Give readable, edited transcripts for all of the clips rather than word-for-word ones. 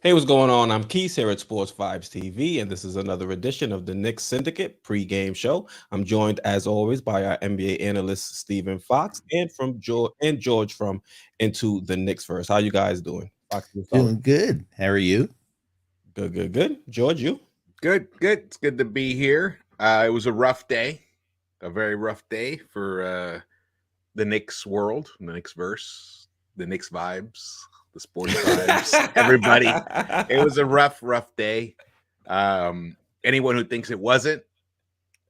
Hey, what's going on? I'm Keith here at Sports Vibes TV, and this is another edition of the Knicks Syndicate pregame show. I'm joined, as always, by our NBA analyst Stephen Fox and George from Into the Knicks First. How you guys doing? Fox, you fellas? Doing good. How are you? Good, good, good. George, you? Good, good. It's good to be here. It was a rough day, a very rough day for the Knicks world, the Knicks verse, the Knicks vibes, the sports vibes, everybody. It was a rough day. Anyone who thinks it wasn't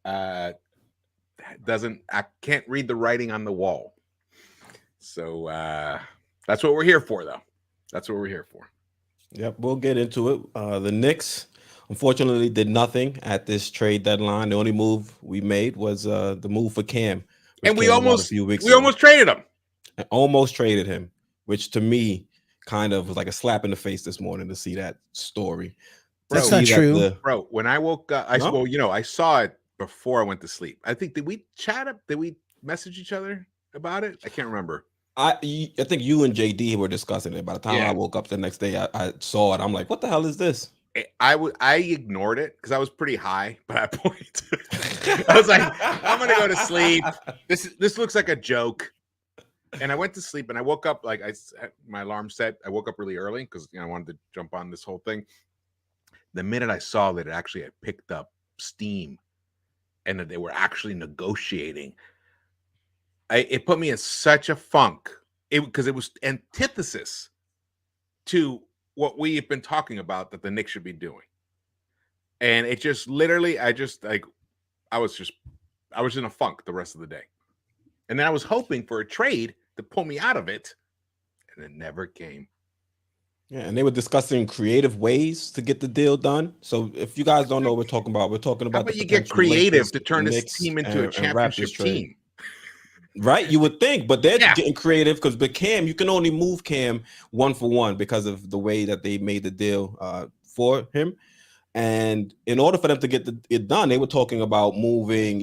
uh, I can't read the writing on the wall. So that's what we're here for, though. That's what we're here for. Yep, we'll get into it. The Knicks, unfortunately, did nothing at this trade deadline. The only move we made was the move for Cam, which And we came about a almost few weeks we ago. almost traded him. I almost traded him, which to me kind of was like a slap in the face this morning to see that story. That's See not that true. Bro, when I woke up, No? I saw it before I went to sleep. I think did we chat up? Did we message each other about it? I can't remember. I think you and JD were discussing it. By the time I Yeah. woke up the next day, I saw it. I'm like, what the hell is this? I ignored it because I was pretty high by that point. I was like, I'm gonna go to sleep. This looks like a joke. And I went to sleep and I woke up like my alarm set. I woke up really early because I wanted to jump on this whole thing. The minute I saw that it actually had picked up steam and that they were actually negotiating, it put me in such a funk. Because it was antithesis to what we have been talking about that the Knicks should be doing. And it just literally, I was in a funk the rest of the day. And then I was hoping for a trade to pull me out of it, and it never came. Yeah, and they were discussing creative ways to get the deal done. So if you guys don't know what we're talking How about the about you get potential creative Lakers, to turn this Knicks, team into a and championship Raptors trade. team? Right, you would think, but they're Yeah. getting creative because Cam, you can only move Cam 1-for-1 because of the way that they made the deal for him. And in order for them to get it done, they were talking about moving,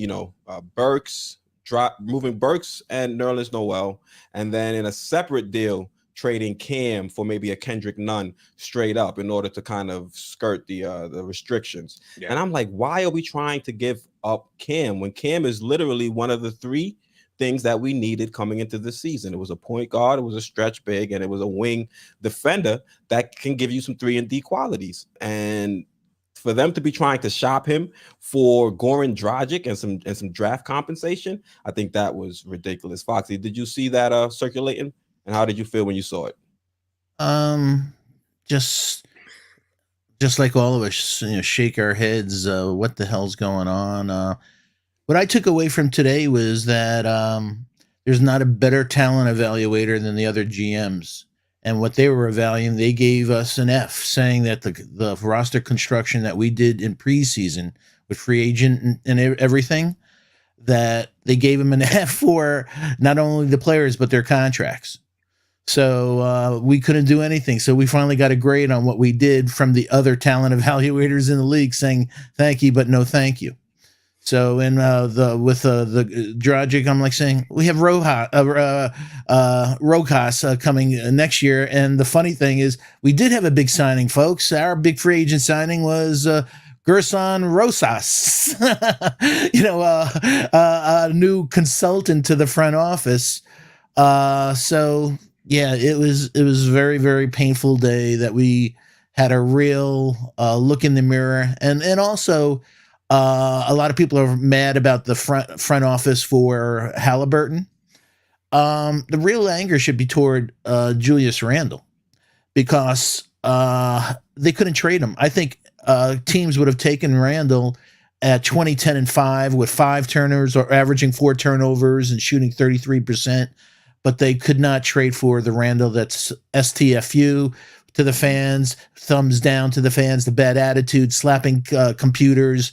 moving Burks and Nerlens Noel, and then in a separate deal, trading Cam for maybe a Kendrick Nunn straight up in order to kind of skirt the restrictions. Yeah. And I'm like, why are we trying to give up Cam when Cam is literally one of the three things that we needed coming into the season? It was a point guard, it was a stretch big, and it was a wing defender that can give you some 3-and-D qualities. And for them to be trying to shop him for Goran Dragic and some draft compensation, I think that was ridiculous. Foxy, did you see that circulating? And how did you feel when you saw it? Um, just like all of us, shake our heads. What the hell's going on? What I took away from today was that there's not a better talent evaluator than the other GMs. And what they were evaluating, they gave us an F, saying that the roster construction that we did in preseason with free agent and everything, that they gave them an F for not only the players but their contracts. So we couldn't do anything. So we finally got a grade on what we did from the other talent evaluators in the league, saying thank you but no thank you. So in the Dragic, I'm like saying we have Rojas coming next year, and the funny thing is we did have a big signing, folks. Our big free agent signing was Gerson Rosas, a new consultant to the front office. So yeah, it was a very, very painful day that we had a real look in the mirror, and also. A lot of people are mad about the front office for Halliburton. The real anger should be toward Julius Randle because they couldn't trade him. I think teams would have taken Randle at 20-10-5 with 5 turnovers or averaging 4 turnovers and shooting 33%, but they could not trade for the Randle that's STFU to the fans, thumbs down to the fans, the bad attitude, slapping computers,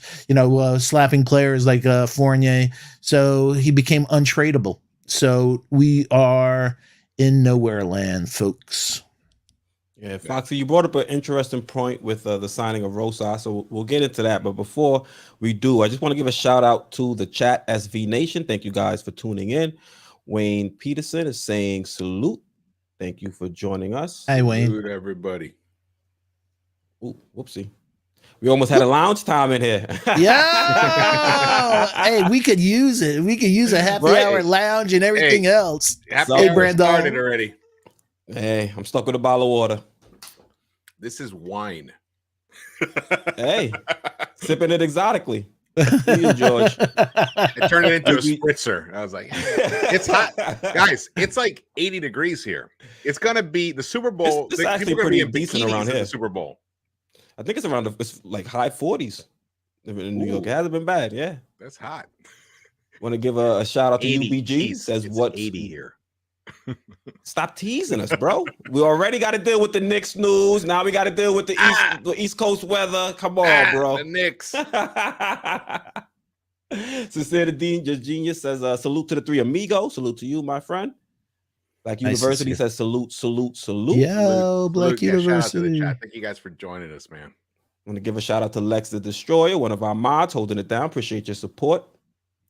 slapping players like Fournier. So he became untradeable. So we are in nowhere land, folks. Yeah, Foxy, you brought up an interesting point with the signing of Rosas, so we'll get into that. But before we do, I just want to give a shout out to the chat SV Nation. Thank you guys for tuning in. Wayne Peterson is saying salute. Thank you for joining us. Hi, Wayne. Salute everybody. Ooh, whoopsie. We almost had a lounge time in here. Yeah. Hey, we could use it. We could use a happy hour lounge and everything else. Happy hour Brando. started already. Hey, I'm stuck with a bottle of water. This is wine. Hey, sipping it exotically. You, George. I turned it into a spritzer. I was like, it's hot. Guys, it's like 80 degrees here. It's going to be the Super Bowl. It's actually pretty decent around here. The Super Bowl. I think it's around it's like high 40s in New York. It hasn't been bad. Yeah. That's hot. Want to give a shout out to 80. UBG. Jeez, Says it's what 80 here. Stop teasing us, bro. We already got to deal with the Knicks news. Now we got to deal with the East Coast weather. Come on, bro. The Knicks. Sincere the Dean, just genius says salute to the three amigos. Salute to you, my friend. Black University says salute. Yo, Black University. Shout out to the chat. Thank you guys for joining us, man. I want to give a shout out to Lex the Destroyer, one of our mods, holding it down. Appreciate your support.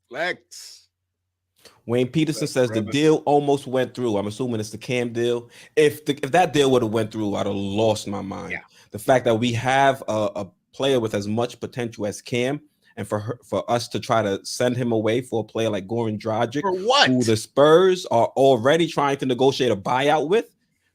Lex. Wayne Peterson says the deal almost went through. I'm assuming it's the Cam deal. If that deal would have went through, I'd have lost my mind. Yeah. The fact that we have a player with as much potential as Cam, and for us to try to send him away for a player like Goran Dragic, for what? Who the Spurs are already trying to negotiate a buyout with.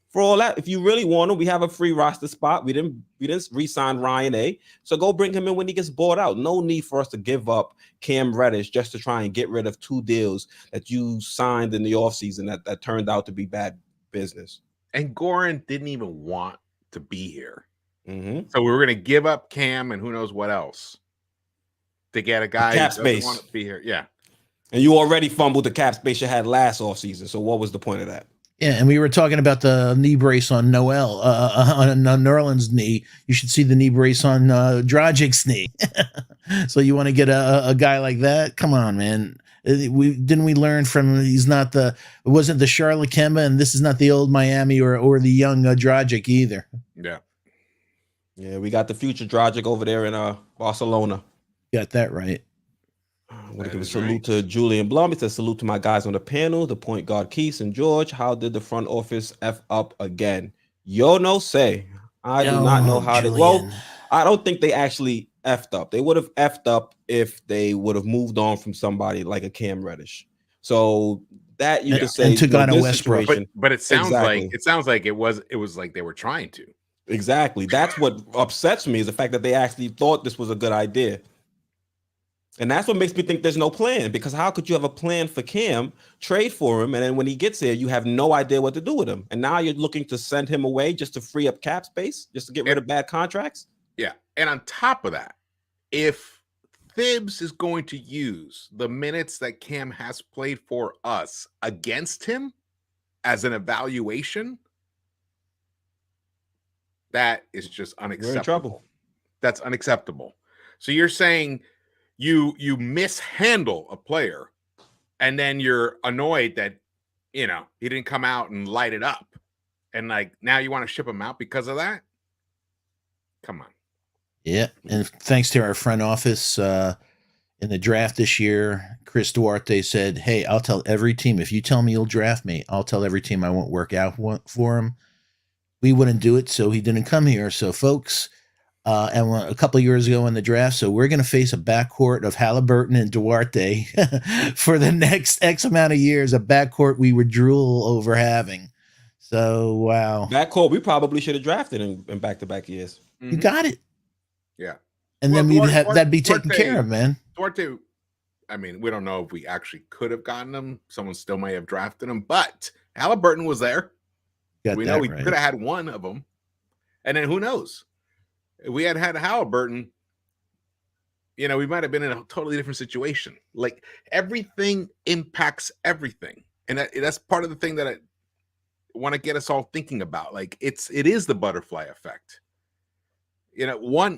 For all that, if you really want him, we have a free roster spot. We didn't re-sign Ryan A. So go bring him in when he gets bought out. No need for us to give up Cam Reddish just to try and get rid of two deals that you signed in the offseason that turned out to be bad business. And Goran didn't even want to be here. Mm-hmm. So we were going to give up Cam and who knows what else to get a guy who doesn't want to be here. Yeah. And you already fumbled the cap space you had last offseason. So what was the point of that? Yeah, and we were talking about the knee brace on Noel, on Nerlens' knee. You should see the knee brace on Dragic's knee. So you want to get a guy like that? Come on, man. We learn from it wasn't the Charlotte Kemba, and this is not the old Miami or the young Dragic either. Yeah. Yeah, we got the future Dragic over there in Barcelona. Got that right. I want to give a salute to Julian Blum. He says, salute to my guys on the panel, the point guard Keith and George. How did the front office F up again? Yo no say. I do not know how they. Well, I don't think they actually effed up. They would have effed up if they would have moved on from somebody like a Cam Reddish. So that you could say and took on a Westbrook. But it sounds like it was like they were trying to. Exactly. That's what upsets me is the fact that they actually thought this was a good idea. And that's what makes me think there's no plan, because how could you have a plan for Cam, trade for him, and then when he gets here, you have no idea what to do with him. And now you're looking to send him away just to free up cap space, just to get rid of bad contracts? Yeah. And on top of that, if Thibs is going to use the minutes that Cam has played for us against him as an evaluation, that is just unacceptable. We're in trouble. That's unacceptable. So you're saying you mishandle a player and then you're annoyed that he didn't come out and light it up, and like now you want to ship him out because of that? Come on. Yeah, and thanks to our front office in the draft this year, Chris Duarte said, hey, I'll tell every team, if you tell me you'll draft me, I'll tell every team I won't work out for him. We wouldn't do it, so he didn't come here. So folks, and a couple of years ago in the draft. So we're going to face a backcourt of Halliburton and Duarte for the next X amount of years, a backcourt we would drool over having. So, wow. Backcourt, we probably should have drafted in back-to-back years. You got it. Yeah. And then that'd be taken care of, man. Duarte, I mean, we don't know if we actually could have gotten him. Someone still may have drafted him, but Halliburton was there. We know we could have had one of them. And then who knows? If we had Halliburton, we might have been in a totally different situation. Like, everything impacts everything. And that's part of the thing that I want to get us all thinking about. Like, it is the butterfly effect.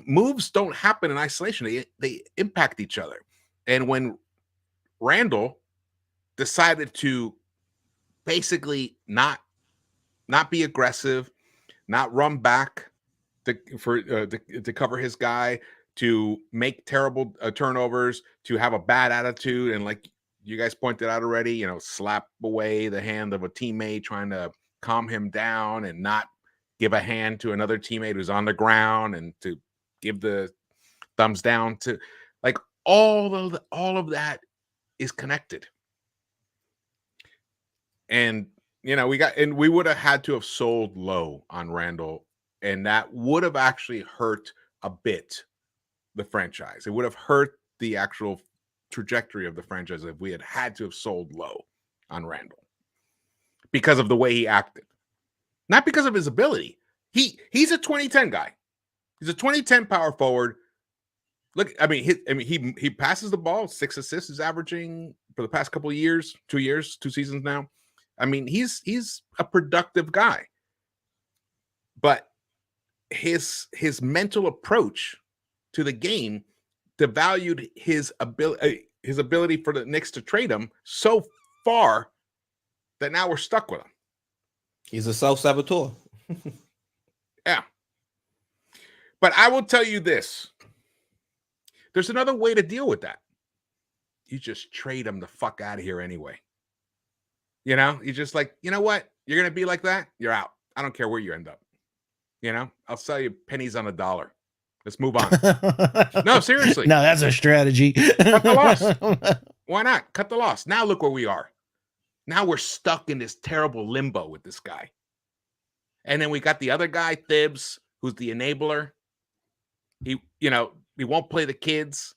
Moves don't happen in isolation. They impact each other. And when Randall decided to basically not be aggressive, not run back to cover his guy, to make terrible turnovers, to have a bad attitude, and like you guys pointed out already, slap away the hand of a teammate trying to calm him down and not give a hand to another teammate who's on the ground and to give the thumbs down to, like, all of that is connected. And we would have had to have sold low on Randall, and that would have actually hurt a bit the franchise. It would have hurt the actual trajectory of the franchise if we had to have sold low on Randall because of the way he acted, not because of his ability. He's a 2010 guy. He's a 2010 power forward. Look, he passes the ball, 6 assists is averaging for the past couple of years, 2 seasons now. I mean, he's a productive guy, but his mental approach to the game devalued his ability for the Knicks to trade him so far that now we're stuck with him. He's a self-saboteur. Yeah. But I will tell you this. There's another way to deal with that. You just trade him the fuck out of here anyway. You're just like, you know what? You're going to be like that? You're out. I don't care where you end up. I'll sell you pennies on a dollar. Let's move on. No, seriously. No, that's a strategy. Cut the loss. Why not? Cut the loss. Now look where we are. Now we're stuck in this terrible limbo with this guy. And then we got the other guy, Thibs, who's the enabler. He won't play the kids.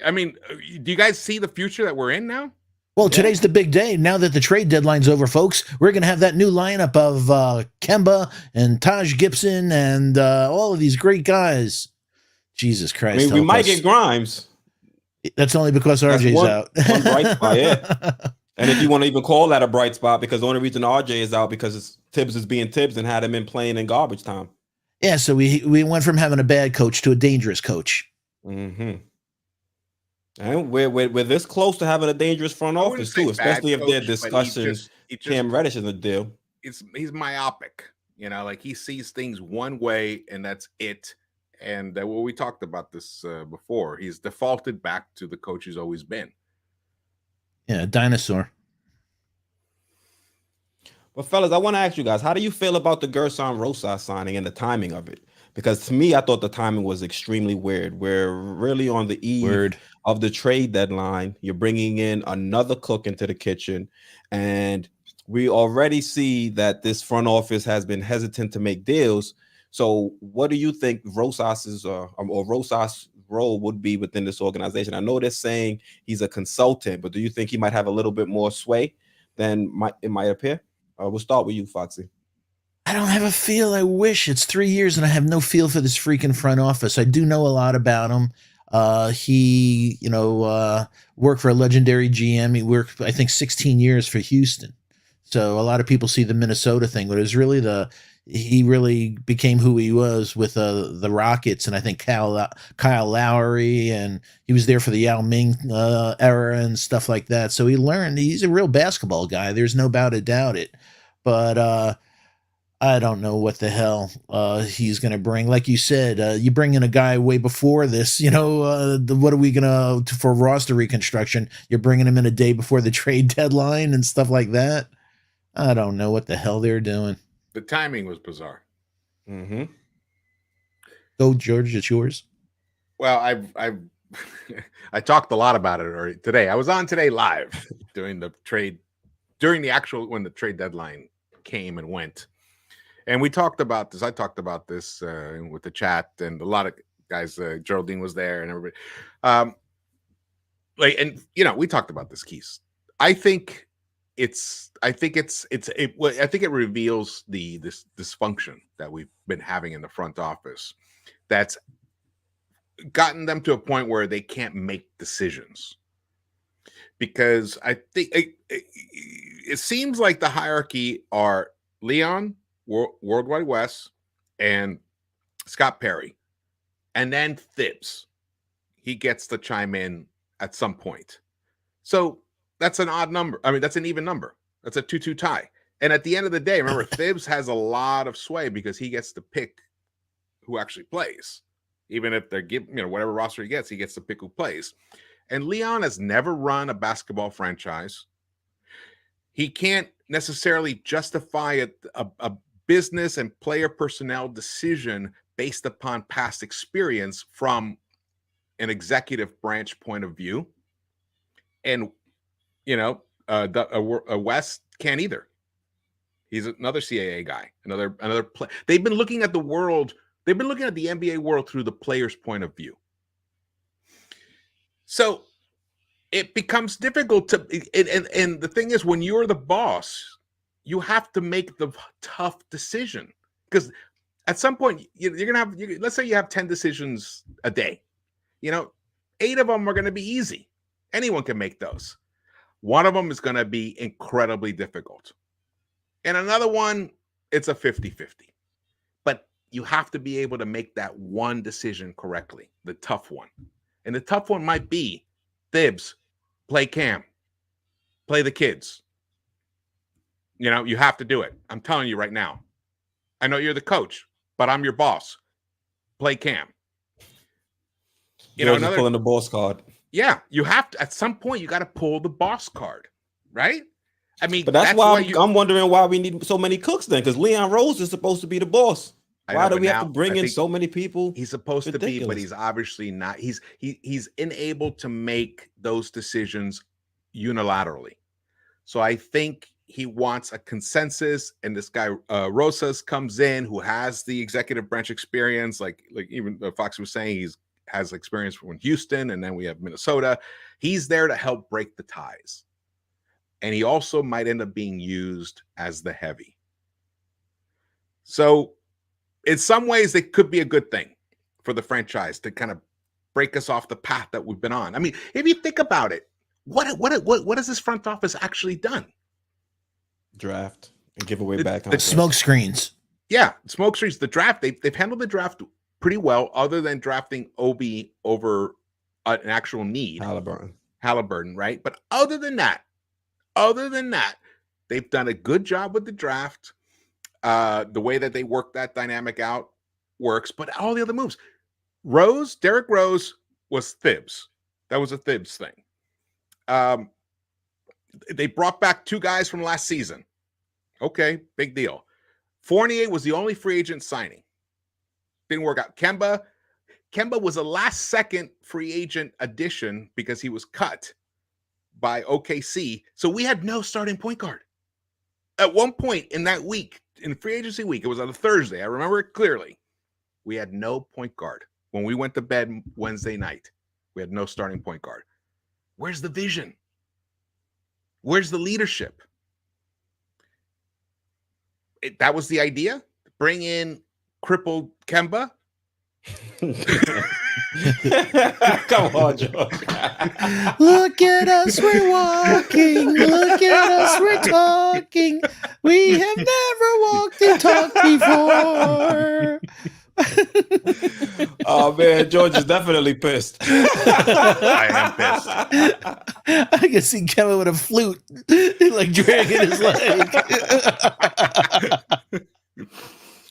I mean, do you guys see the future that we're in now? Well, today's the big day. Now that the trade deadline's over, folks, we're going to have that new lineup of Kemba and Taj Gibson and all of these great guys. Jesus Christ. I mean, we might get Grimes. That's only because RJ's out. One bright spot, yeah. And if you want to even call that a bright spot, because the only reason RJ is out because Tibbs is being Tibbs and had him in playing in garbage time. Yeah, so we went from having a bad coach to a dangerous coach. Mm-hmm. And we're this close to having a dangerous front office too, especially if they're discussing Cam Reddish in the deal. He's myopic, like he sees things one way and that's it. And we talked about this before. He's defaulted back to the coach he's always been. Yeah, dinosaur. But fellas, I want to ask you guys, how do you feel about the Gerson Rosas signing and the timing of it? Because to me, I thought the timing was extremely weird. We're really on the eve of the trade deadline. You're bringing in another cook into the kitchen, and we already see that this front office has been hesitant to make deals. So what do you think Rosas's or Rosas' role would be within this organization? I know they're saying he's a consultant, but do you think he might have a little bit more sway than it might appear? We'll start with you, Foxy. I don't have a feel. I wish. It's 3 years and I have no feel for this freaking front office. I do know a lot about him. He, worked for a legendary GM. He worked, I think, 16 years for Houston. So a lot of people see the Minnesota thing, but it was really he really became who he was with the Rockets, and I think Kyle Lowry, and he was there for the Yao Ming era and stuff like that. So he learned. He's a real basketball guy. There's no doubt it. But I don't know what the hell he's going to bring. Like you said, you bring in a guy way before this, what are we going to, for roster reconstruction? You're bringing him in a day before the trade deadline and stuff like that. I don't know what the hell they're doing. The timing was bizarre. Mm-hmm. Go, George, it's yours. Well, I talked a lot about it already today. I was on Today Live when the trade deadline came and went. And we talked about this. I talked about this with the chat, and a lot of guys. Geraldine was there, and everybody. We talked about this, Keith. I think it reveals this dysfunction that we've been having in the front office. That's gotten them to a point where they can't make decisions. Because I think it seems like the hierarchy are Leon, Worldwide West, and Scott Perry, and then Thibs. He gets to chime in at some point. So that's an odd number. I mean, that's an even number. That's a 2-2 tie. And at the end of the day, remember, Thibs has a lot of sway because he gets to pick who actually plays. Even if they're whatever roster he gets to pick who plays. And Leon has never run a basketball franchise. He can't necessarily justify a business and player personnel decision based upon past experience from an executive branch point of view. And, West can't either. He's another CAA guy, another play. They've been looking at the world. They've been looking at the NBA world through the player's point of view. So it becomes difficult to, and the thing is, when you're the boss, you have to make the tough decision, because at some point you're going to have, let's say you have 10 decisions a day, 8 of them are going to be easy. Anyone can make those. One of them is going to be incredibly difficult. And another one, it's a 50-50. But you have to be able to make that one decision correctly, the tough one. And the tough one might be, Thibs, play Cam, play the kids. You have to do it. I'm telling you right now. I know you're the coach, but I'm your boss. Play Cam. Pulling the boss card. Yeah, you have to. At some point, you got to pull the boss card, right? I mean, but that's why I'm wondering why we need so many cooks then, because Leon Rose is supposed to be the boss. Why do we have to bring in so many people? He's supposed to be, but he's obviously not. He's unable to make those decisions unilaterally. So I think he wants a consensus, and this guy Rosas comes in, who has the executive branch experience, like even Fox was saying, he's has experience from Houston, and then we have Minnesota. He's there to help break the ties. And he also might end up being used as the heavy. So in some ways, it could be a good thing for the franchise to kind of break us off the path that we've been on. I mean, if you think about it, what has this front office actually done? Draft and give away back the smoke screens. Yeah, smoke screens. The draft, they've handled the draft pretty well, other than drafting Obi over an actual need. Halliburton, right? But other than that, they've done a good job with the draft. The way that they work that dynamic out works, but all the other moves. Derrick Rose was Thibs. That was a Thibs thing. They brought back 2 guys from last season. Okay, big deal. Fournier was the only free agent signing. Didn't work out. Kemba was a last-second free agent addition because he was cut by OKC. So we had no starting point guard. At one point in that week, in free agency week, it was on a Thursday. I remember it clearly. We had no point guard. When we went to bed Wednesday night, we had no starting point guard. Where's the vision? Where's the leadership? That was the idea? Bring in crippled Kemba? Come on, George. Look at us, we're walking. Look at us, we're talking. We have never walked and talked before. Oh man, George is definitely pissed. I am pissed. I can see Kevin with a flute, like dragging his leg.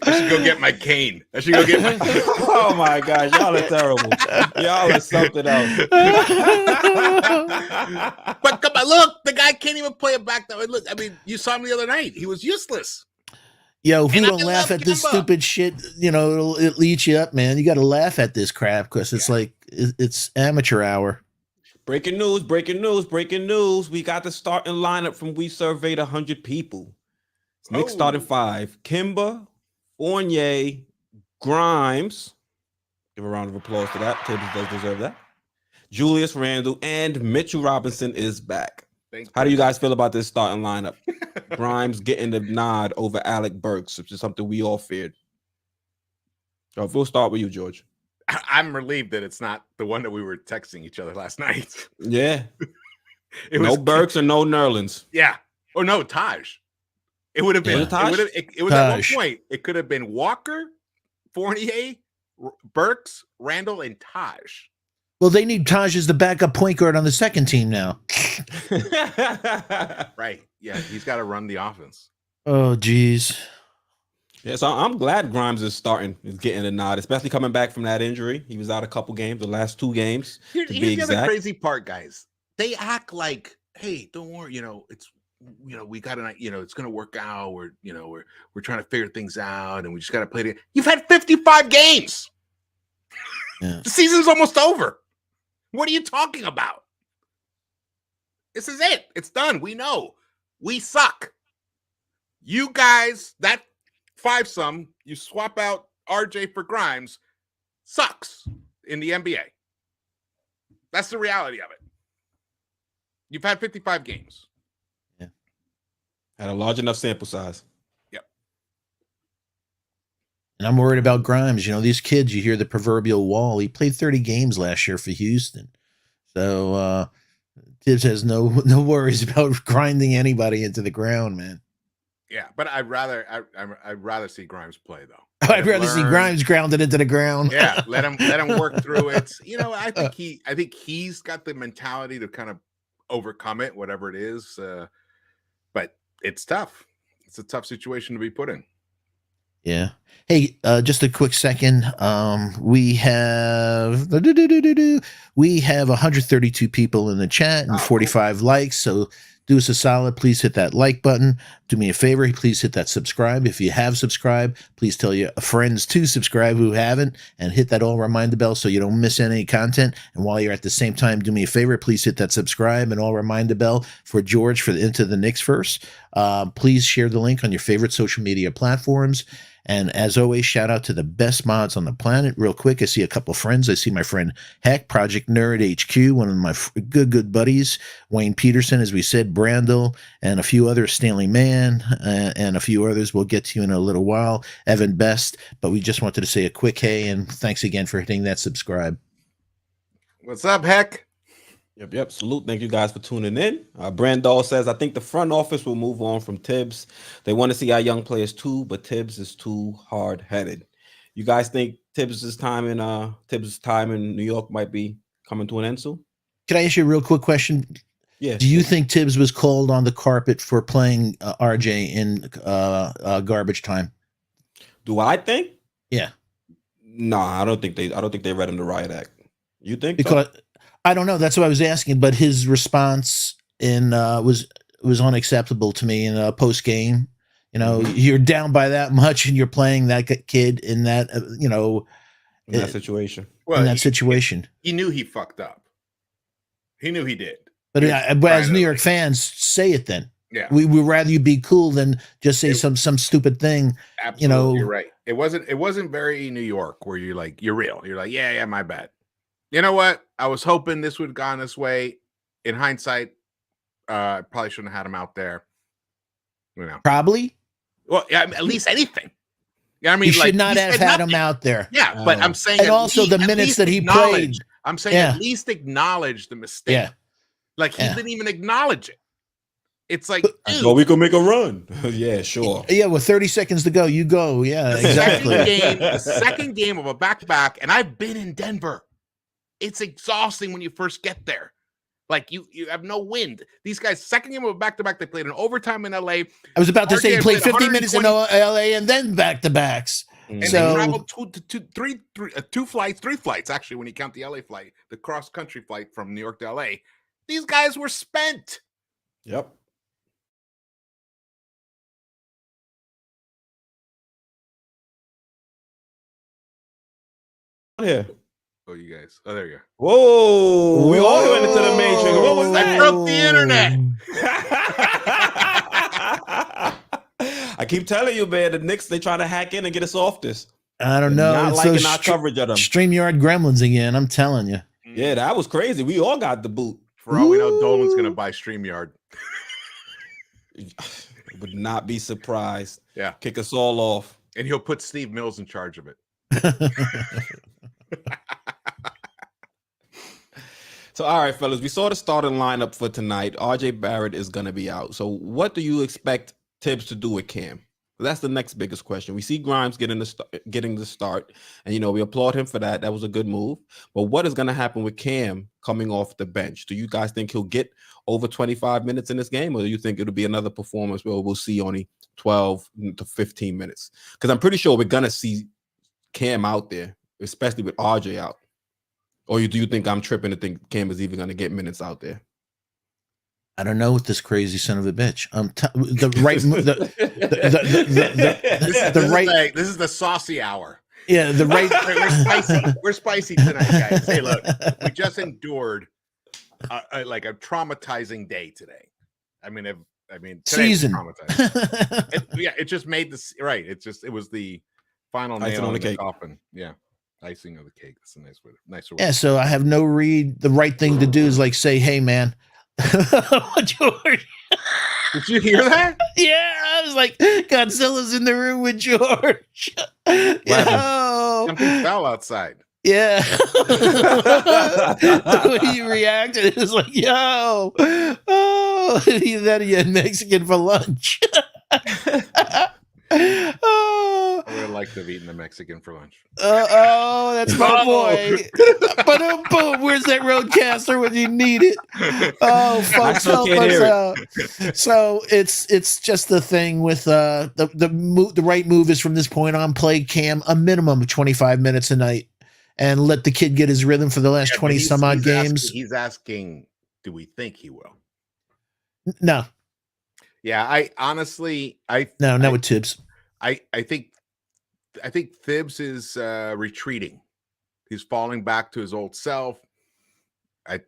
I should go get my cane. Oh my gosh, y'all are terrible. Y'all are something else. But come on, look, the guy can't even play it back that way. Look, I mean, you saw him the other night. He was useless. Yo, if we don't laugh at this stupid shit, it'll eat you up, man. You got to laugh at this crap because it's like it's amateur hour. Breaking news. We got the starting lineup from we surveyed 100 people. Knicks started 5. Kemba, Fournier, Grimes. Give a round of applause to that. Tibbs does deserve that. Julius Randle and Mitchell Robinson is back. How do you guys feel about this starting lineup? Grimes getting the nod over Alec Burks, which is something we all feared. So we'll start with you, George. I'm relieved that it's not the one that we were texting each other last night. Yeah. No Burks or no Nerlens. Yeah. Or no, Taj. It would have been, it was at one point, it could have been Walker, Fournier, Burks, Randall, and Taj. Well, they need Taj as the backup point guard on the second team now. Right. Yeah, he's got to run the offense. Oh, geez. Yeah, so I'm glad Grimes is getting a nod, especially coming back from that injury. He was out a couple games, the last 2 games. Here's the other crazy part, guys. They act like, hey, don't worry, we got to, it's going to work out. We're trying to figure things out, and we just got to play it. You've had 55 games. Yeah. The season's almost over. What are you talking about? This is it. It's done. We know. We suck. You guys, that five-some, you swap out RJ for Grimes, sucks in the NBA. That's the reality of it. You've had 55 games. Yeah. Had a large enough sample size. Yep. And I'm worried about Grimes. These kids, you hear the proverbial wall. He played 30 games last year for Houston. So Tibbs has no worries about grinding anybody into the ground, man. Yeah, but I'd rather see Grimes play though. I'd rather see Grimes grounded into the ground. Yeah, let him work through it. I think he's got the mentality to kind of overcome it, whatever it is. But it's tough. It's a tough situation to be put in. Yeah. Hey, just a quick second. We have 132 people in the chat and 45 likes. So do us a solid. Please hit that like button. Do me a favor. Please hit that subscribe. If you have subscribed, please tell your friends to subscribe who haven't, and hit that all reminder bell so you don't miss any content. And while you're at the same time, do me a favor. Please hit that subscribe and all reminder bell for George for the Into the Knicks first. Please share the link on your favorite social media platforms. And as always, shout out to the best mods on the planet. Real quick, I see a couple friends. I see my friend Heck, Project Nerd HQ, one of my good buddies, Wayne Peterson, as we said, Brandel, and a few others, Stanley Mann, and a few others we'll get to in a little while, Evan Best. But we just wanted to say a quick hey, and thanks again for hitting that subscribe. What's up, Heck? Yep. Salute. Thank you guys for tuning in. Brandall says, I think the front office will move on from Tibbs. They want to see our young players too, but Tibbs is too hard-headed. You guys think Tibbs' time in New York might be coming to an end soon? Can I ask you a real quick question? Yeah. Do you think Tibbs was called on the carpet for playing RJ in garbage time? Do I think? Yeah. No, I don't think they read him the riot act. You think? Because so? I don't know. That's what I was asking. But his response was unacceptable to me in a post game. You're down by that much, and you're playing that kid in that in that situation. Well, in that situation, he knew he fucked up. He knew he did. But as New York fans, say it then. Yeah, we would rather you be cool than just say some stupid thing. Absolutely, you're right. It wasn't very New York where you're like, you're real. You're like, yeah, my bad. You know what? I was hoping this would have gone this way. In hindsight, probably shouldn't have had him out there. Probably. Well, yeah, at least anything. Yeah, I mean, you should not have had him out there. Yeah, but I'm saying, and also the minutes that he played. I'm saying at least acknowledge the mistake. Yeah, like he didn't even acknowledge it. It's like, dude, well, we could make a run. Yeah, sure. Yeah, with 30 seconds to go, you go. Yeah, exactly. The second game of a back-to-back, and I've been in Denver. It's exhausting when you first get there. Like you have no wind. These guys, second game of a back-to-back, they played an overtime in LA. I was about to say he played 50 minutes in LA and then back-to-backs. And they traveled three flights, actually, when you count the LA flight, the cross-country flight from New York to LA. These guys were spent. Yep. Here. Oh, you guys. Oh, there you go. Whoa. We all went into the Matrix. What was that? I broke the internet. I keep telling you, man, the Knicks, they try to hack in and get us off this. I don't know. Not it's liking our coverage of them. StreamYard gremlins again, I'm telling you. Yeah, that was crazy. We all got the boot. For all we know, Dolan's going to buy StreamYard. Would not be surprised. Yeah. Kick us all off. And he'll put Steve Mills in charge of it. So, all right, fellas, we saw the starting lineup for tonight. RJ Barrett is going to be out. So what do you expect Tibbs to do with Cam? That's the next biggest question. We see Grimes getting the start, and we applaud him for that. That was a good move. But what is going to happen with Cam coming off the bench? Do you guys think he'll get over 25 minutes in this game, or do you think it'll be another performance where we'll see only 12 to 15 minutes? Because I'm pretty sure we're going to see Cam out there, especially with RJ out. Or do you think I'm tripping to think Cam is even going to get minutes out there? I don't know with this crazy son of a bitch. The right, the right. This is the saucy hour. Yeah, the right. We're spicy. We're spicy tonight, guys. Hey, look, we just endured a traumatizing day today. Today Season. was traumatizing. It just made this right. It was the final nail in the coffin. Yeah, icing of the cake. That's a nicer way. Yeah, so I have no read. The right thing to do is like say, "Hey, man." George. Did you hear that? Yeah, I was like, Godzilla's in the room with George. Yo. Something fell outside. Yeah. The way you reacted, it was like, yo. Oh, and then he had Mexican for lunch. Oh. I would have liked to have eaten the Mexican for lunch. Oh, that's my boy. But boom, where's that roadcaster when you need it? Oh, folks, help us out. So it's just the thing with the right move is from this point on play Cam a minimum of 25 minutes a night and let the kid get his rhythm for the last 20 some odd games. He's asking, do we think he will? No. Yeah, I honestly, not with Tibbs. I think Thibs is retreating. He's falling back to his old self. I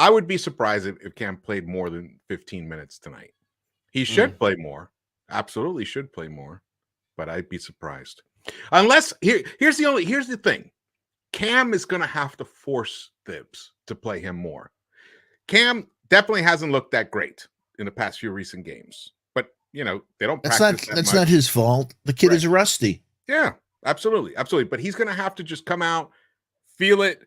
would be surprised if Cam played more than 15 minutes tonight. He should play more. Absolutely should play more, but I'd be surprised. Unless here's the thing. Cam is going to have to force Thibs to play him more. Cam definitely hasn't looked that great in the past few recent games, but they don't practice. That's not his fault. The kid is rusty. Yeah, absolutely. But he's going to have to just come out, feel it.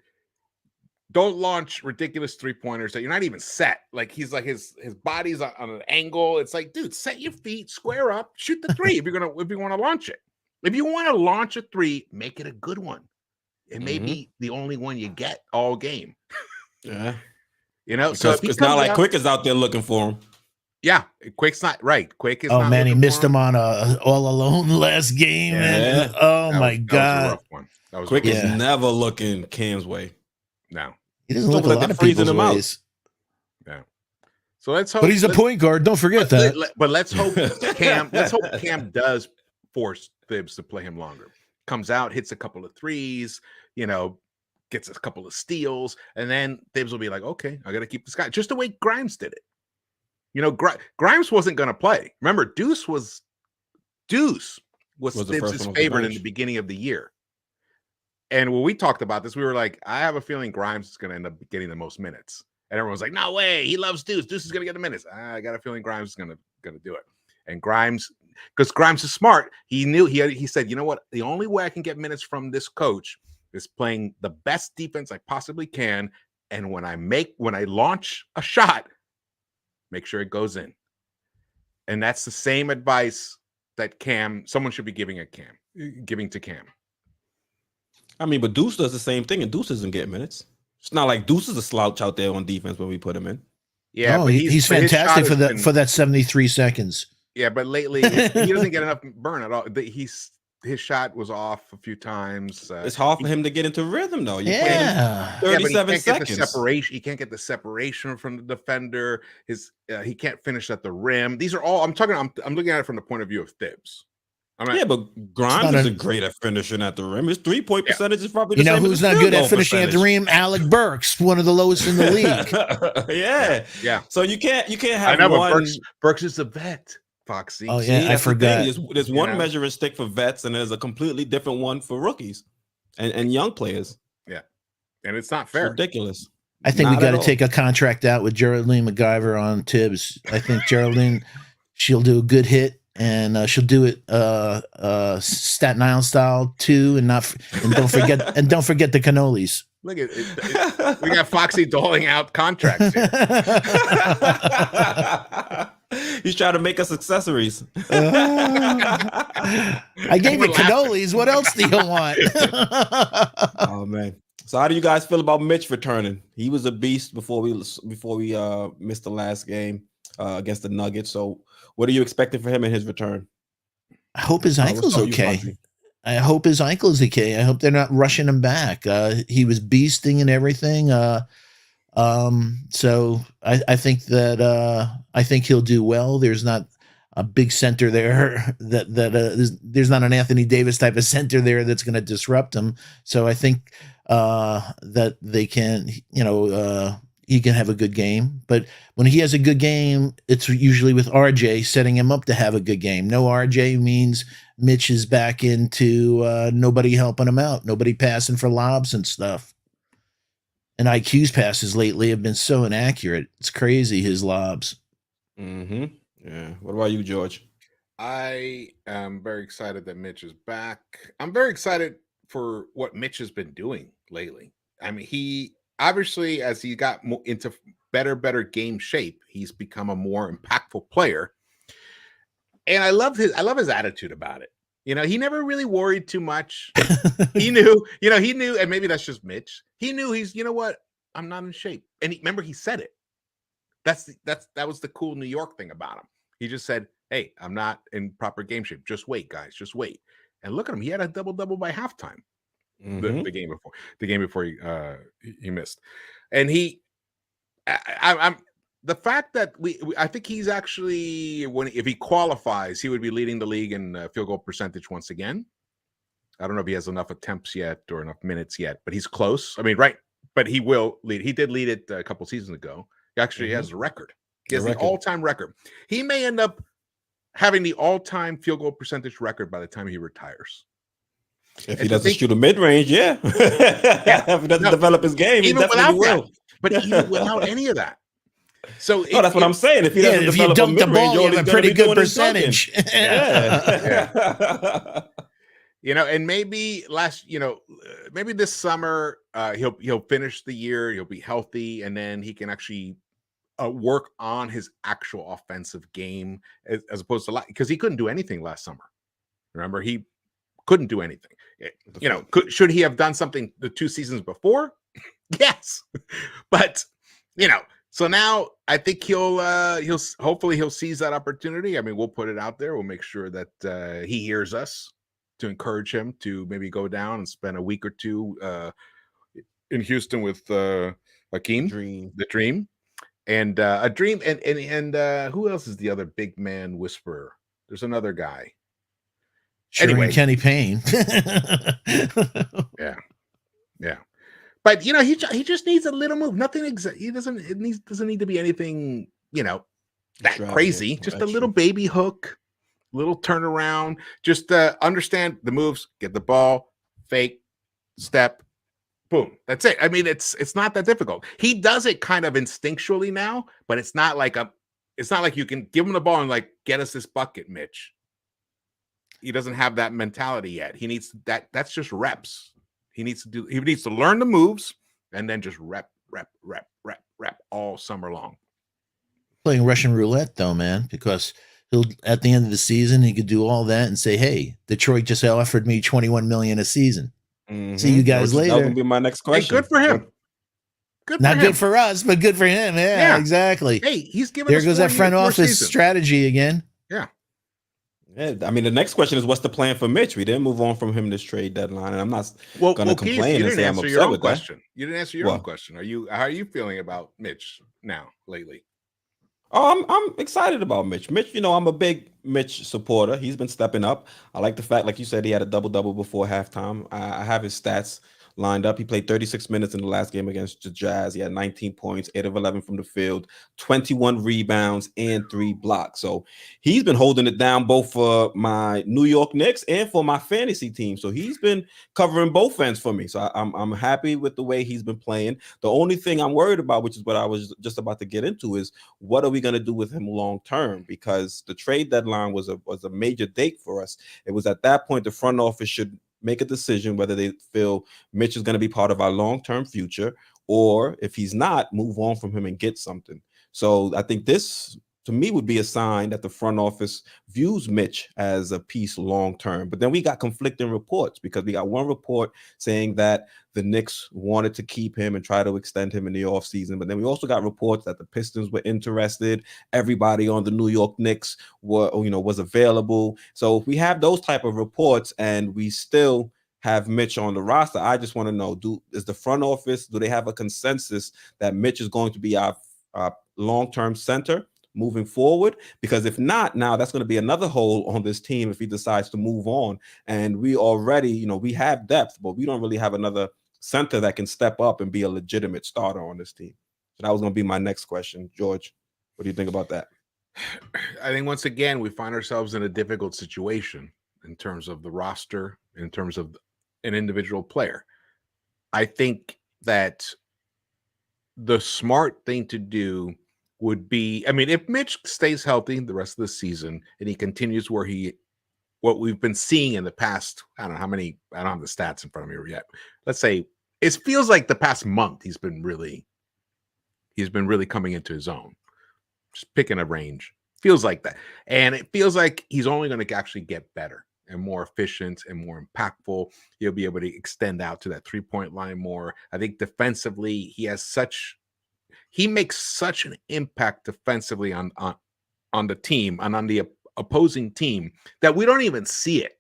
Don't launch ridiculous 3-pointers that you're not even set. Like he's like his body's on an angle. It's like, dude, set your feet, square up, shoot the 3 if you want to launch it. If you want to launch a 3, make it a good one. It may be the only one you get all game. Yeah. Because so it's not like Quick is out there looking for him. Yeah, Quick's not right. Quick is. Oh man, he missed him on a all alone last game. Yeah. My God, that was Quick is never looking Cam's way. No, he doesn't look a lot of people's ways. Yeah. So let's hope. But he's a point guard. Don't forget that. But let's hope Cam. Let's hope Cam does force Thibs to play him longer. Comes out, hits a couple of threes. Gets a couple of steals, and then Thibs will be like, "Okay, I got to keep this guy." Just the way Grimes did it. Grimes wasn't going to play. Remember, Deuce was Thibs' favorite in the beginning of the year. And when we talked about this, we were like, I have a feeling Grimes is going to end up getting the most minutes. And everyone's like, no way. He loves Deuce. Deuce is going to get the minutes. I got a feeling Grimes is going to do it. And Grimes, because Grimes is smart, he said, you know what? The only way I can get minutes from this coach is playing the best defense I possibly can. And when I launch a shot, make sure it goes in. And that's the same advice that someone should be giving to Cam. But Deuce does the same thing, and Deuce doesn't get minutes. It's not like Deuce is a slouch out there on defense when we put him in. Yeah, but he's fantastic for that 73 seconds. Yeah, but lately he doesn't get enough burn at all. His shot was off a few times. It's hard for him to get into rhythm, though. You're playing 37 seconds. He can't get the separation from the defender. He can't finish at the rim. These are all I'm looking at it from the point of view of Thibs. But Grimes is a great at finishing at the rim. His 3-point percentage is probably the same. Who's not good at finishing at the rim? Alec Burks, one of the lowest in the league. Yeah. So you can't have. I know, but Burks is a vet. Foxy. Oh yeah, I forgot. There's one measuring stick for vets, and there's a completely different one for rookies and young players. Yeah, and it's not fair. It's ridiculous. I think we got to take a contract out with Geraldine MacGyver on Tibbs. I think Geraldine, she'll do a good hit, and she'll do it Staten Island style too, and don't forget the cannolis. Look at it. We got Foxy doling out contracts here. He's trying to make us accessories. I gave you cannolis. What else do you want? Oh man. So how do you guys feel about Mitch returning? He was a beast before we missed the last game against the Nuggets. So what are you expecting for him in his return? I hope his ankle's okay. I hope his ankle's okay. I hope they're not rushing him back. He was beasting and everything. So I think that I think he'll do well. There's not a big center there there's not an Anthony Davis type of center there that's going to disrupt him. So I think that they can, he can have a good game. But when he has a good game, it's usually with RJ setting him up to have a good game. No RJ means Mitch is back into nobody helping him out, nobody passing for lobs and stuff. And IQ's passes lately have been so inaccurate. It's crazy, his lobs. Mm-hmm. Yeah. What about you, George? I am very excited that Mitch is back. I'm very excited for what Mitch has been doing lately. I mean, he obviously, as he got more into better game shape, he's become a more impactful player. And I love his attitude about it. He never really worried too much. He knew, and maybe that's just Mitch. He knew you know what? I'm not in shape. And remember, he said it. That was the cool New York thing about him. He just said, hey, I'm not in proper game shape. Just wait, guys. Just wait. And look at him. He had a double-double by halftime. Mm-hmm. The game before he missed. And I'm the fact that I think he's actually, if he qualifies, he would be leading the league in field goal percentage once again. I don't know if he has enough attempts yet or enough minutes yet, but he's close. I mean, right. But he will lead. He did lead it a couple seasons ago. He actually has a record. He has the all-time record. He may end up having the all-time field goal percentage record by the time he retires. If he doesn't shoot a mid-range, yeah. If he doesn't develop his game, he definitely will. But even without any of that. So that's what I'm saying. If he doesn't if you dunk the ball, you have a pretty good percentage. Yeah. And maybe maybe this summer he'll finish the year, he'll be healthy, and then he can actually work on his actual offensive game as opposed to because he couldn't do anything last summer. Remember, he couldn't do anything. Should he have done something the 2 seasons before? Yes, but so now I think he'll hopefully seize that opportunity. I mean, we'll put it out there. We'll make sure that he hears us to encourage him to maybe go down and spend a week or two in Houston with Hakeem, the Dream, and a Dream, and who else is the other big man whisperer? There's another guy. Anyway, Kenny Payne. Yeah. But he just needs a little move. Nothing he doesn't need to be anything, that crazy. Just a little baby hook, little turnaround. Just understand the moves, get the ball, fake, step, boom. That's it. I mean, it's not that difficult. He does it kind of instinctually now, but it's not like you can give him the ball and like, get us this bucket, Mitch. He doesn't have that mentality yet. He needs that. That's just reps. He needs to learn the moves and then just rep all summer long. Playing Russian roulette though, man, because he'll at the end of the season he could do all that and say, "Hey, Detroit just offered me $21 million a season. Mm-hmm. See you guys later." That would be my next question. Hey, good for him. Good for us, but good for him. Yeah, exactly. Hey, he's giving. There goes that front office strategy again. Yeah. Yeah, I mean, the next question is, what's the plan for Mitch? We didn't move on from him this trade deadline, and I'm not going to complain and say I'm upset with that. You didn't answer your own question. How are you feeling about Mitch now lately? Oh, I'm excited about Mitch. Mitch, I'm a big Mitch supporter. He's been stepping up. I like the fact, like you said, he had a double-double before halftime. I have his stats lined up. He played 36 minutes in the last game against the Jazz. He had 19 points, 8 of 11 from the field, 21 rebounds, and 3 blocks. So he's been holding it down both for my New York Knicks and for my fantasy team. So he's been covering both ends for me. So I'm happy with the way he's been playing. The only thing I'm worried about, which is what I was just about to get into, is what are we going to do with him long term? Because the trade deadline was a major date for us. It was at that point the front office should make a decision whether they feel Mitch is going to be part of our long-term future, or if he's not, move on from him and get something. So I think this, to me, would be a sign that the front office views Mitch as a piece long-term. But then we got conflicting reports, because we got one report saying that the Knicks wanted to keep him and try to extend him in the offseason. But then we also got reports that the Pistons were interested. Everybody on the New York Knicks was available. So if we have those type of reports and we still have Mitch on the roster. I just want to know, is the front office, do they have a consensus that Mitch is going to be our long-term center moving forward? Because if not, now that's going to be another hole on this team if he decides to move on. And we already, we have depth, but we don't really have another center that can step up and be a legitimate starter on this team. So that was going to be my next question. George, what do you think about that? I think once again, we find ourselves in a difficult situation in terms of the roster, in terms of an individual player. I think that the smart thing to do would be, if Mitch stays healthy the rest of the season and he continues what we've been seeing in the past, I don't know how many, I don't have the stats in front of me yet. Let's say it feels like the past month he's been really coming into his own. Just picking a range. Feels like that. And it feels like he's only going to actually get better and more efficient and more impactful. He'll be able to extend out to that 3-point line more. I think defensively, he makes such an impact defensively on the team and on the opposing team that we don't even see it,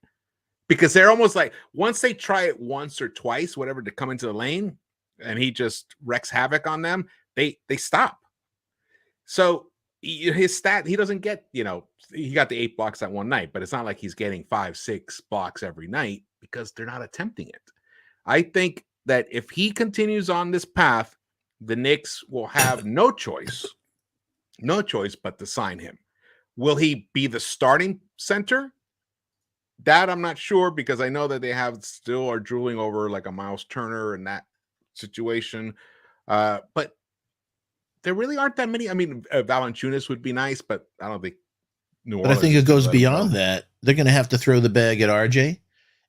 because they're almost like, once they try it once or twice, whatever, to come into the lane, and he just wreaks havoc on them, they stop. So his stat, he doesn't get, he got the 8 blocks that one night, but it's not like he's getting 5-6 blocks every night because they're not attempting it. I think that if he continues on this path, the Knicks will have no choice but to sign him. Will he be the starting center? That I'm not sure, because I know that they still are drooling over like a Miles Turner in that situation. But there really aren't that many. Valanciunas would be nice, but I don't think New Orleans. But I think it goes beyond that. They're going to have to throw the bag at RJ.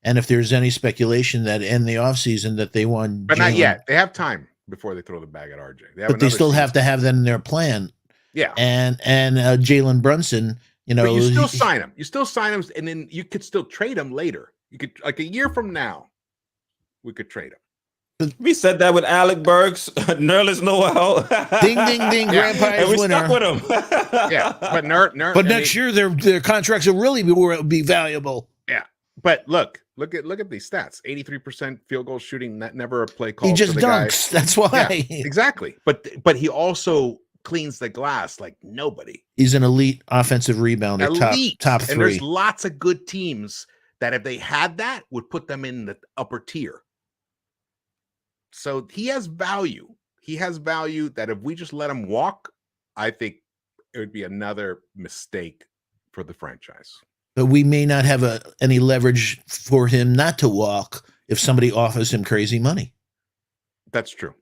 And if there's any speculation that in the offseason that they want, but not yet. They have time before they throw the bag at RJ. But they still have to have that in their plan. Yeah. And Jalen Brunson, but you still sign him. You still sign him, and then you could still trade him later. You could, like a year from now, we could trade him. We said that with Alec Burks, Nerlens Noel. Ding, ding, ding, Yeah. Grandpa is And we winner. stuck with him. Yeah, but But next year their contracts will really be valuable. Yeah, but look at these stats: 83% field goal shooting, never a play call. He just dunks. That's why. Yeah, exactly. But he also cleans the glass like nobody. He's an elite offensive rebounder, top 3. And there's lots of good teams that, if they had that, would put them in the upper tier. So he has value. He has value that if we just let him walk, I think it would be another mistake for the franchise. But we may not have any leverage for him not to walk if somebody offers him crazy money. That's true.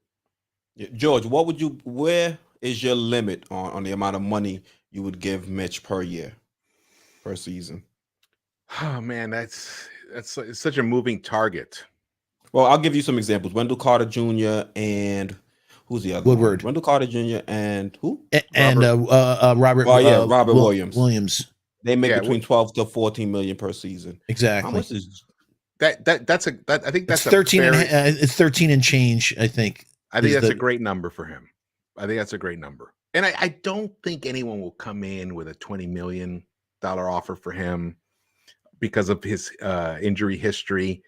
George, where is your limit on the amount of money you would give Mitch per year, per season? Oh man, it's such a moving target. Well, I'll give you some examples. Wendell Carter Jr. and who's the other? Woodward. Wendell Carter Jr. and who? Robert. Robert Williams. Williams. They make between 12 to 14 million per season. Exactly. How much is I think that's 13. It's 13 and change. I think that's a great number for him. I think that's a great number, and I don't think anyone will come in with a $20 million offer for him because of his injury history.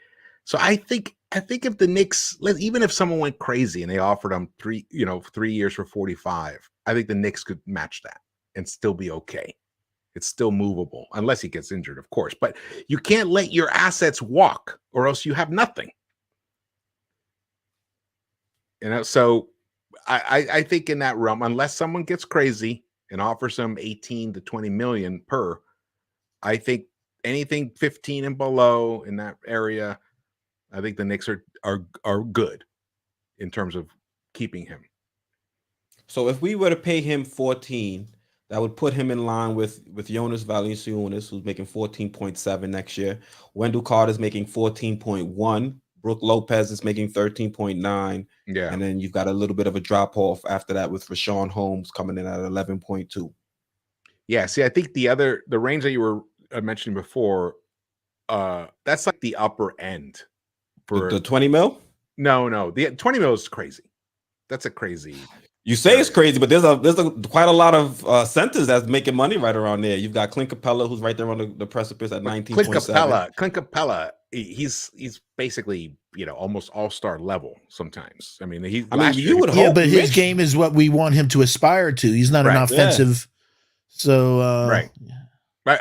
So I think if the Knicks, even if someone went crazy and they offered him 3 years for 45, I think the Knicks could match that and still be okay. It's still movable, unless he gets injured, of course. But you can't let your assets walk, or else you have nothing. So I think in that realm, unless someone gets crazy and offers him 18 to 20 million per, I think anything 15 and below in that area, I think the Knicks are good in terms of keeping him. So if we were to pay him 14, that would put him in line with Jonas Valanciunas, who's making 14.7 next year. Wendell Carter's making 14.1. Brook Lopez is making 13.9. Yeah. And then you've got a little bit of a drop off after that with Rashawn Holmes coming in at 11.2. Yeah. See, I think the range that you were mentioning before, that's like the upper end for the 20 mil. No, the 20 mil is crazy. That's a crazy. You say it's crazy, but there's quite a lot of centers that's making money right around there. You've got Clint Capella, who's right there on the precipice at 19.7. Clint Capella he's basically, almost all-star level sometimes. I mean, you would Yeah, hope but his Mitch- game is what we want him to aspire to. He's not an Right. offensive. So Right.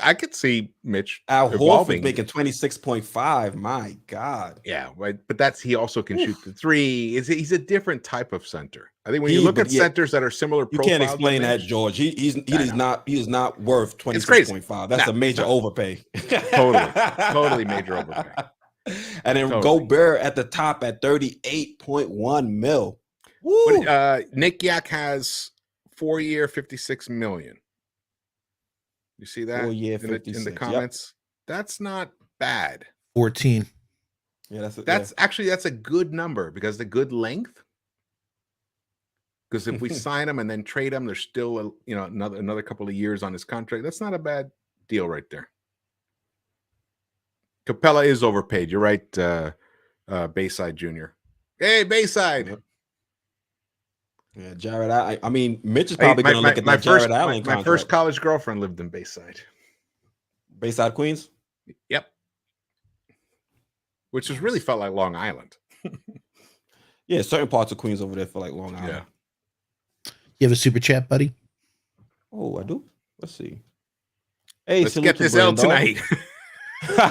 I could see Mitch Al evolving. Horford making 26.5. My God. Yeah, right. But he also can shoot the three. He's a different type of center. I think when you look at centers that are similar, you can't explain that, George. He is not worth 26.5. That's a major overpay. Totally major overpay. And then Gobert at the top at 38.1 mil. Woo. Nick Yak has 4-year, $56 million. You see that 4-year, in the comments? Yep. That's not bad. 14. Yeah, that's a good number because the good length. Because if we sign him and then trade him, there's still another couple of years on his contract. That's not a bad deal right there. Capella is overpaid. You're right, Bayside Jr. Hey, Bayside. Yep. Yeah, Jared. I mean, Mitch is probably going to look at that Jared Allen contract. My first college girlfriend lived in Bayside. Bayside, Queens? Yep. Which has really felt like Long Island. Yeah, certain parts of Queens over there feel like Long Island. Yeah. You have a super chat, buddy? Oh, I do. Let's see. Hey, let's get this L tonight. That's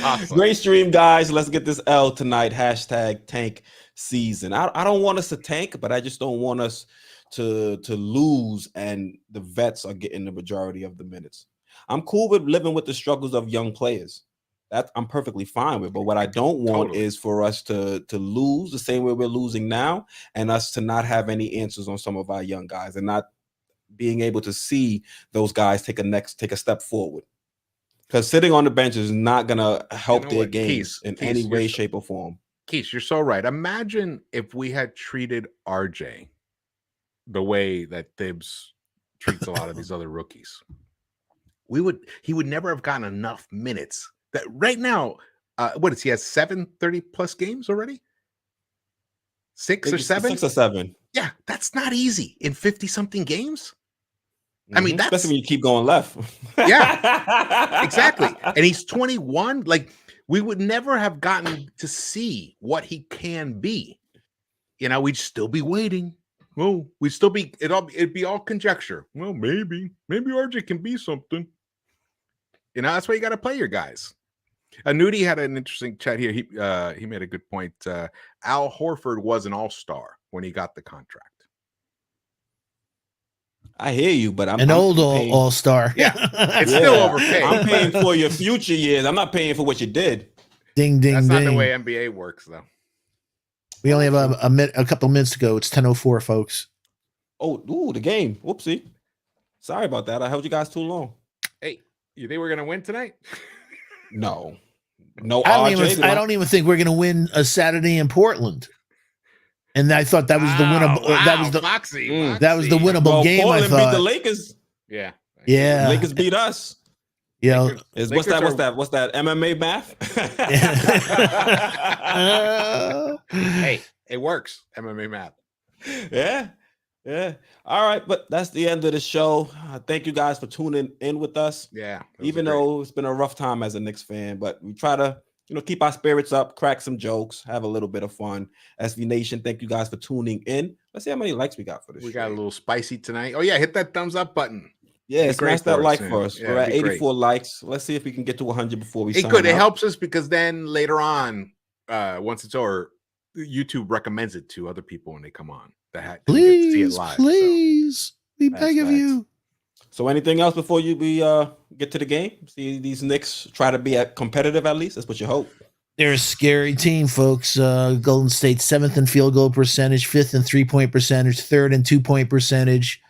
awesome. Great stream, guys. Let's get this L tonight. # tank season. I don't want us to tank, but I just don't want us to lose, and the vets are getting the majority of the minutes. I'm cool with living with the struggles of young players. That I'm perfectly fine with. But what I don't want is for us to lose the same way we're losing now, and us to not have any answers on some of our young guys, and not being able to see those guys take a step forward. Because sitting on the bench is not going to help their games in any way, shape, or form. Keith, you're so right. Imagine if we had treated RJ the way that Thibs treats a lot of these other rookies. He would never have gotten enough minutes. That right now, he has 7 30-plus games already? 6 or 7? 6 or 7. Yeah, that's not easy in 50-something games. I mean, that's especially when you keep going left. Yeah, exactly. And he's 21. Like, we would never have gotten to see what he can be. We'd still be waiting. Well, we'd still be it'd be all conjecture. Well, maybe RJ can be something. That's why you got to play your guys. Nudie had an interesting chat here. He made a good point. Al Horford was an all-star when he got the contract. I hear you, but I'm an old all-star. Yeah, it's still overpaid. I'm paying for your future years. I'm not paying for what you did. Ding, ding, That's ding. not the way NBA works, though. We only have a couple minutes to go. It's 10:04, folks. Oh, the game. Whoopsie. Sorry about that. I held you guys too long. Hey, you think we're gonna win tonight? No. I don't even think we're gonna win a Saturday in Portland. And I thought that was the winnable. That was the Foxy. That was the winnable game. Portland I thought beat the Lakers. Yeah. Yeah. Lakers beat us. Yeah. What's that MMA math? Hey, it works. MMA math. Yeah. All right, but that's the end of the show. Thank you guys for tuning in with us. Yeah. Even though it's been a rough time as a Knicks fan, but we try to keep our spirits up, crack some jokes, have a little bit of fun. SV Nation, thank you guys for tuning in. Let's see how many likes we got for this. We got a little spicy tonight. Oh yeah, hit that thumbs up button. Yeah, smash that like for us. We're at 84 likes. Let's see if we can get to 100 before we sign out. It helps us because then later on, once it's over, YouTube recommends it to other people when they come on. Please, see it live, please, we beg of you. So anything else before we get to the game? See these Knicks try to be competitive at least. That's what you hope. They're a scary team, folks. Golden State 7th in field goal percentage, 5th in 3-point percentage, 3rd in 2-point percentage,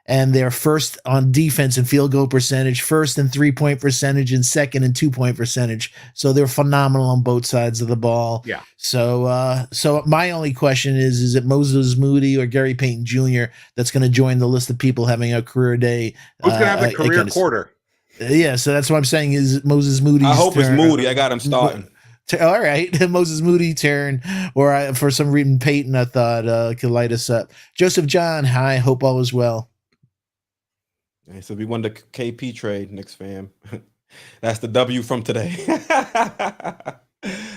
and they're 1st on defense in field goal percentage, 1st in 3-point percentage, and 2nd in 2-point percentage. So they're phenomenal on both sides of the ball. Yeah. So my only question is it Moses Moody or Gary Payton Jr. that's going to join the list of people having a career day? Who's going to have the career quarter? Yeah, so that's what I'm saying is Moses Moody. I hope it's Moody. I got him starting. All right, Moses Moody turn, or for some reason Peyton I thought could light us up. Joseph John, hi, hope all is well. So we won the KP trade, Knicks fam. That's the W from today.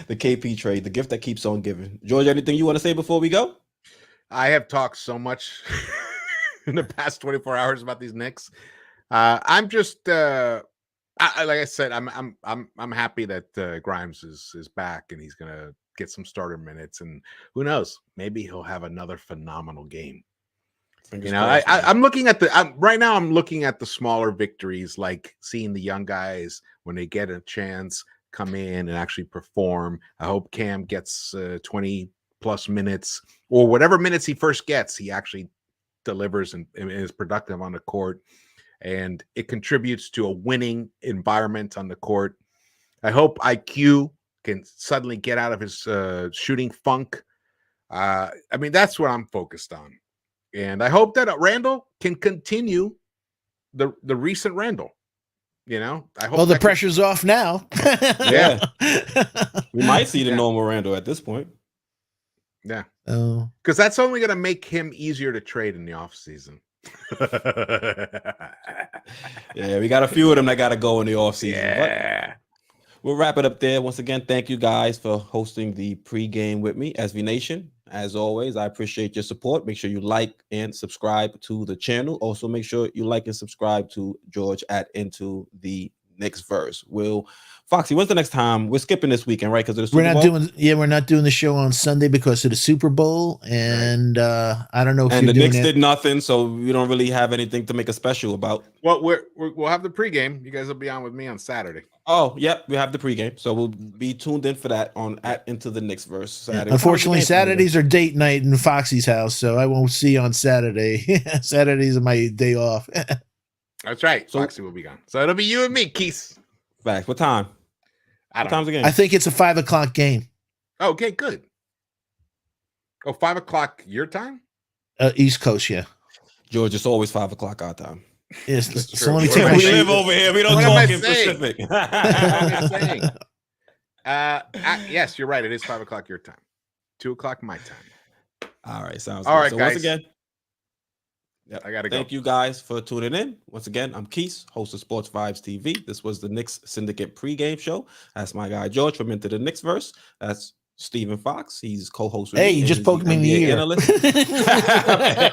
The KP trade, the gift that keeps on giving. George, anything you want to say before we go? I have talked so much in the past 24 hours about these Knicks. I'm just like I said, I'm happy that Grimes is back and he's gonna get some starter minutes, and who knows, maybe he'll have another phenomenal game. Fingers You know, crossed, man. I'm looking at right now. I'm looking at the smaller victories, like seeing the young guys when they get a chance come in and actually perform. I hope Cam gets 20 plus minutes, or whatever minutes he first gets, he actually delivers and is productive on the court, and it contributes to a winning environment on the court. I hope IQ can suddenly get out of his shooting funk. I mean, that's what I'm focused on. And I hope that Randall can continue the recent Randall. You know, I hope. Well, the pressure's off now. Yeah. We might see the normal Randall at this point. Yeah. Oh. Because that's only going to make him easier to trade in the offseason. Yeah, we got a few of them that got to go in the offseason. Yeah. But we'll wrap it up there. Once again, thank you guys for hosting the pregame with me, SV Nation. As always, I appreciate your support. Make sure you like and subscribe to the channel. Also, make sure you like and subscribe to George at Into the Knicks Verse. Foxy, when's the next time? We're skipping this weekend, right? Because of the Super Bowl? We're not doing the show on Sunday because of the Super Bowl. And I don't know if and you're the doing Knicks it. did nothing, so we don't really have anything to make a special about. Well, we'll have the pregame. You guys will be on with me on Saturday. Oh, yep, we have the pregame, so we'll be tuned in for that on at Into the Knicks Verse Saturday. Unfortunately, Saturdays are date night in Foxy's house, so I won't see you on Saturday. Saturdays are my day off. That's right. So, Foxy will be gone, so it'll be you and me, Keith. Facts. What time? What time's the game? I think it's a 5 o'clock game. Okay, good. Oh, 5 o'clock your time? East Coast, yeah. George, it's always 5 o'clock our time. Yes. That's So true. let me What take am my I We shoes. live over here. We don't What am I talk in saying? Pacific. What am I saying? Yes, you're right. It is 5 o'clock your time. 2 o'clock my time. All right, sounds All good. right, So guys. once again, yep, I gotta go. thank you guys for tuning in. Once again, I'm Keith, host of Sports Vibes TV. This was the Knicks Syndicate pregame show. That's my guy George from Into the Knicks Verse. That's Stephen Fox. He's co-host with Hey, me. you just poked me in the NBA ear. analyst.